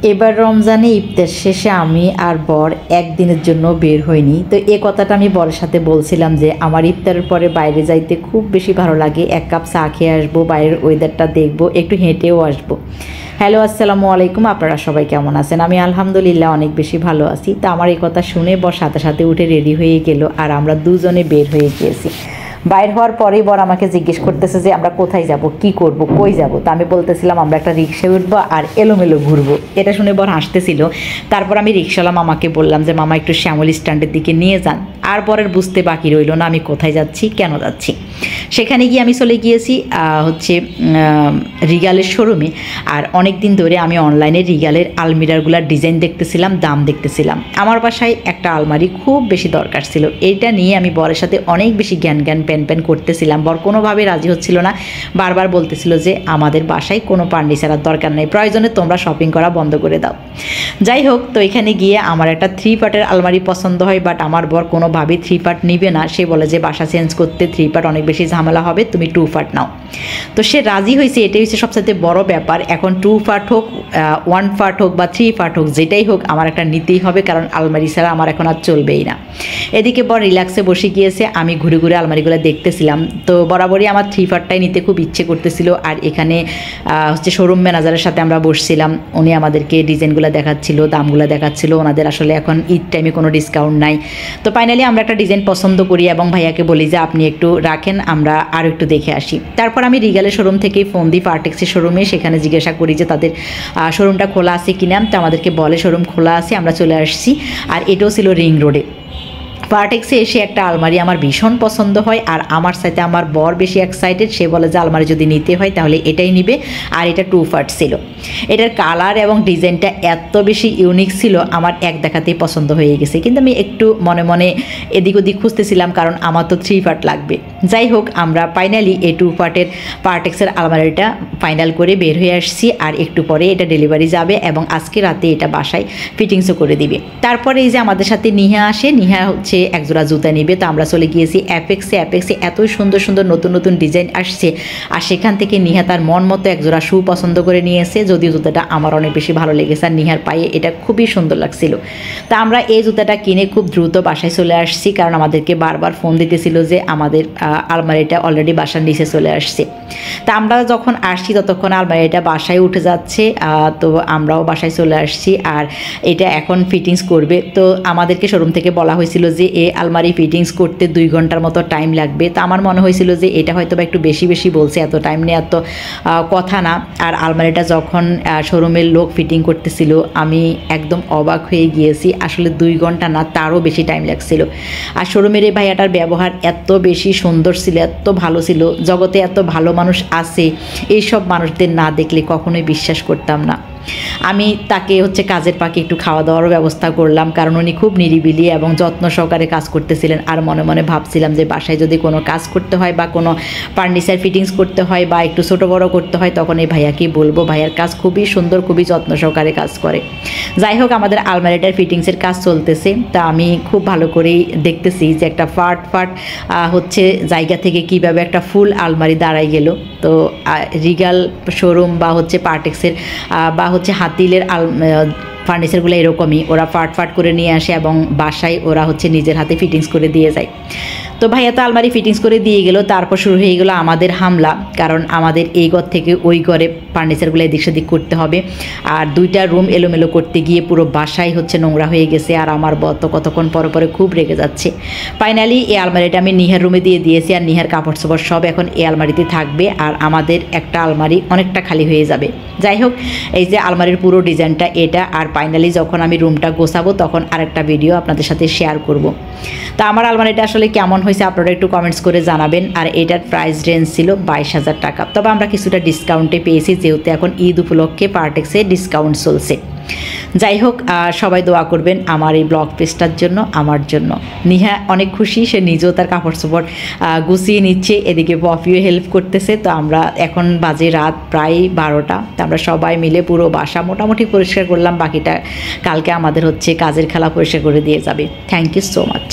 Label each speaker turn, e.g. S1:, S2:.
S1: এবার রমজানে ইফতার শেষে আমি আর বর একদিনের জন্য বের হইনি। তো এই কথাটা আমি বরের সাথে বলছিলাম যে আমার ইফতারের পরে বাইরে যাইতে খুব বেশি ভালো লাগে, এক কাপ চা খেয়ে আসবো, বাইরের ওয়েদারটা দেখবো, একটু হেঁটেও আসবো। হ্যালো, আসসালামু আলাইকুম। আপনারা সবাই কেমন আছেন? আমি আলহামদুলিল্লাহ অনেক বেশি ভালো আছি। তো আমার এই কথা শুনে বর সাথে সাথে উঠে রেডি হয়ে গেল আর আমরা দুজনে বের হয়ে গিয়েছি। বাইর হওয়ার পরেই বর আমাকে জিজ্ঞেস করতেছে যে আমরা কোথায় যাব, কি করব, কই যাব। তো আমি বলতেছিলাম আমরা একটা রিক্সায় উঠবো আর এলোমেলো ঘুরবো। এটা শুনে বর হাসতেছিল। তারপর আমি রিক্সাওয়ালা মামাকে বললাম যে মামা একটু শ্যামলী স্ট্যান্ডের দিকে নিয়ে যান। আর বরের বুঝতে বাকি রইল না আমি কোথায় যাচ্ছি, কেন যাচ্ছি। সেখানে গিয়ে আমি চলে গিয়েছি রিগালের শোরুমে। আর অনেক দিন ধরে আমি অনলাইনে রিগালের আলমিরারগুলোর ডিজাইন দেখতেছিলাম, দাম দেখতেছিলাম। আমার বাসায় একটা আলমারি খুব বেশি দরকার ছিল। এইটা নিয়ে আমি বরের সাথে অনেক বেশি জ্ঞান প্যান করতেছিলাম। বর কোনোভাবে রাজি হচ্ছিল না, বারবার বলতেছিল যে আমাদের বাসায় কোনো ফার্নিচার আর দরকার নেই, প্রয়োজনে তোমরা শপিং করা বন্ধ করে দাও। যাই হোক, তো এখানে গিয়ে আমার একটা 3 পার্টের আলমারি পছন্দ হয়, বাট আমার বর কোনোভাবেই 3 পার্ট নিবে না। সে বলে যে বাসা চেঞ্জ করতে 3 পার্ট অনেক বেশি ঝামেলা হবে, তুমি 2 পার্ট নাও। তো সে রাজি হয়েছে, এটাই হচ্ছে সবচেয়ে বড় ব্যাপার। এখন 2 পার্ট হোক, 1 পার্ট হোক বা 3 পার্ট হোক, যেটাই হোক আমার একটা নিতেই হবে, কারণ আলমারি ছাড়া আমার এখন আর চলবেই না। এদিকে বর রিল্যাক্সে বসে গিয়েছে, আমি ঘুরে ঘুরে আলমারিগুলো দেখতেছিলাম। তো বরাবরই আমার 3 পার্টটাই নিতে খুব ইচ্ছে করতেছিল। আর এখানে শোরুম ম্যানেজারের সাথে আমরা বসছিলাম, উনি আমাদেরকে ডিজাইনগুলো দেখাচ্ছিল, দামগুলো দেখাচ্ছিল। ওনাদের আসলে এখন ঈদ টাইমে কোনো ডিসকাউন্ট নাই। তো ফাইনালি আমরা একটা ডিজাইন পছন্দ করি এবং ভাইয়াকে বলি যে আপনি একটু রাখেন, আমরা আরও একটু দেখে আসি। তারপর আমি রিগালের শোরুম থেকেই ফোন দিই পার্টেক্সের শোরুমে, সেখানে জিজ্ঞাসা করি যে তাদের শোরুমটা খোলা আছে কিনা। তো আমাদেরকে বলে শোরুম খোলা আছে, আমরা চলে আসছি। আর এটাও ছিল রিং রোডে। পার্টেক্সে এসে একটা আলমারি আমার ভীষণ পছন্দ হয়, আর আমার সাথে আমার বর বেশি এক্সাইটেড। সে বলে যে আলমারি যদি নিতে হয় তাহলে এটাই নিবে। আর এটা 2 পার্ট ছিল। এটার কালার এবং ডিজাইনটা এত বেশি ইউনিক ছিল, আমার এক দেখাতেই পছন্দ হয়ে গেছে। কিন্তু আমি একটু মনে মনে এদিক ওদিক খুঁজতেছিলাম, কারণ আমার তো 3 পার্ট লাগবে। যাই হোক, আমরা ফাইনালি এই 2 পার্টের পার্টেক্সের আলমারিটা ফাইনাল করে বের হয়ে আসছি। আর একটু পরে এটা ডেলিভারি যাবে এবং আজকে রাতে এটা বাসায় ফিটিংসও করে দিবে। তারপরে এই যে আমাদের সাথে নিহা আসে। নিহা হচ্ছে একজোড়া জুতা নিবে। তো আমরা চলে গিয়েছি অ্যাপেক্সে। এত সুন্দর সুন্দর নতুন নতুন ডিজাইন আসছে, আর সেখান থেকে নিহা তার মন মতো একজোড়া শু পছন্দ করে নিয়েছে। যদিও জুতাটা আমার অনেক বেশি ভালো লেগেছে, আর নিহার পায়ে এটা খুবই সুন্দর লাগছিল। তা আমরা এই জুতাটা কিনে খুব দ্রুত বাসায় চলে আসছি, কারণ আমাদেরকে বারবার ফোন দিতেছিল যে আমাদের আলমারিটা অলরেডি বাসার নিচে চলে আসছে। তা আমরা যখন আসছি ততক্ষণ আলমারিটা বাসায় উঠে যাচ্ছে। তো আমরাও বাসায় চলে আসছি, আর এটা এখন ফিটিংস করবে। তো আমাদেরকে শোরুম থেকে বলা হয়েছিল যে এই আলমারি ফিটিংস করতে 2 ঘন্টার মতো টাইম লাগবে। তো আমার মনে হয়েছিল যে এটা হয়তো বা একটু বেশি বেশি বলছে, এত টাইম নিয়ে এত কথা না। আর আলমারিটা যখন শোরুমের লোক ফিটিং করতেছিল আমি একদম অবাক হয়ে গিয়েছি। আসলে 2 ঘন্টা না, তারও বেশি টাইম লাগছিল। আর শোরুমের এই ভাইয়াটার ব্যবহার এত বেশি সুন্দর ছিল, এত ভালো ছিল। জগতে এত ভালো মানুষ আছে, এইসব মানুষদের না দেখলে কখনোই বিশ্বাস করতাম না। আমি তাকে কাজের ফাঁকে একটু খাওয়া দাওয়ারও ব্যবস্থা করলাম, কারণ উনি খুব নিরিবিলি এবং যত্ন সহকারে কাজ করতেছিলেন। আর মনে মনে ভাবছিলাম যে বাসায় যদি কোনো কাজ করতে হয় বা কোনো ফার্নিচার ফিটিংস করতে হয় বা একটু ছোটো বড়ো করতে হয়, তখন এই ভাইয়াকেই বলবো। ভাইয়ার কাজ খুবই সুন্দর, খুবই যত্ন সহকারে কাজ করে। যাই হোক, আমাদের আলমারিটার ফিটিংসের কাজ চলতেছে। তা আমি খুব ভালো করেই দেখতেছি যে একটা ফাট জায়গা থেকে কিভাবে একটা ফুল আলমারি দাঁড়াই গেল। তো রিগাল শোরুম বা পার্টেক্সের বা হাতিলের ফার্নিচারগুলো এরকমই, ওরা ফাট করে নিয়ে আসে এবং বাসায় ওরা নিজের হাতে ফিটিংস করে দিয়ে যায়। তো ভাইয়া তো আলমারি ফিটিংস করে দিয়ে গেল। তারপর শুরু হয়ে গেলো আমাদের হামলা, কারণ আমাদের এই ঘর থেকে ওই ঘরে ফার্নিচারগুলো এদিক সেদিক করতে হবে। আর 2টা রুম এলোমেলো করতে গিয়ে পুরো বাসায় নোংরা হয়ে গেছে। আর আমার বর তো কতক্ষণ পরে খুব রেগে যাচ্ছে। ফাইনালি এই আলমারিটা আমি নিহার রুমে দিয়ে দিয়েছি, আর নিহার কাপড় চোপড় সব এখন এই আলমারিতে থাকবে, আর আমাদের একটা আলমারি অনেকটা খালি হয়ে যাবে। যাই হোক, এই যে আলমারির পুরো ডিজাইনটা এটা। আর ফাইনালি যখন আমি রুমটা গোছাবো তখন আরেকটা ভিডিও আপনাদের সাথে শেয়ার করব। তা আমার আলমারিটা আসলে কেমন হয়েছে আপনারা একটু কমেন্টস করে জানাবেন। আর এটার প্রাইস রেঞ্জ ছিল 22,000 টাকা। তবে আমরা কিছুটা ডিসকাউন্টে পেয়েছি, যেহেতু এখন ঈদ উপলক্ষে পার্টেক্সে ডিসকাউন্ট চলছে। যাই হোক, সবাই দোয়া করবেন আমার এই ব্লগ পেজটার জন্য, আমার জন্য। নিহা অনেক খুশি, সে নিজেও তার কাপড় চোপড় গুছিয়ে নিচ্ছে, এদিকে পপিও হেল্প করতেছে। তো আমরা এখন বাজে রাত প্রায় 12টা। তো আমরা সবাই মিলে পুরো বাসা মোটামুটি পরিষ্কার করলাম, বাকিটা কালকে আমাদের কাজের খেলা পরিষ্কার করে দিয়ে যাবে। Thank you so much.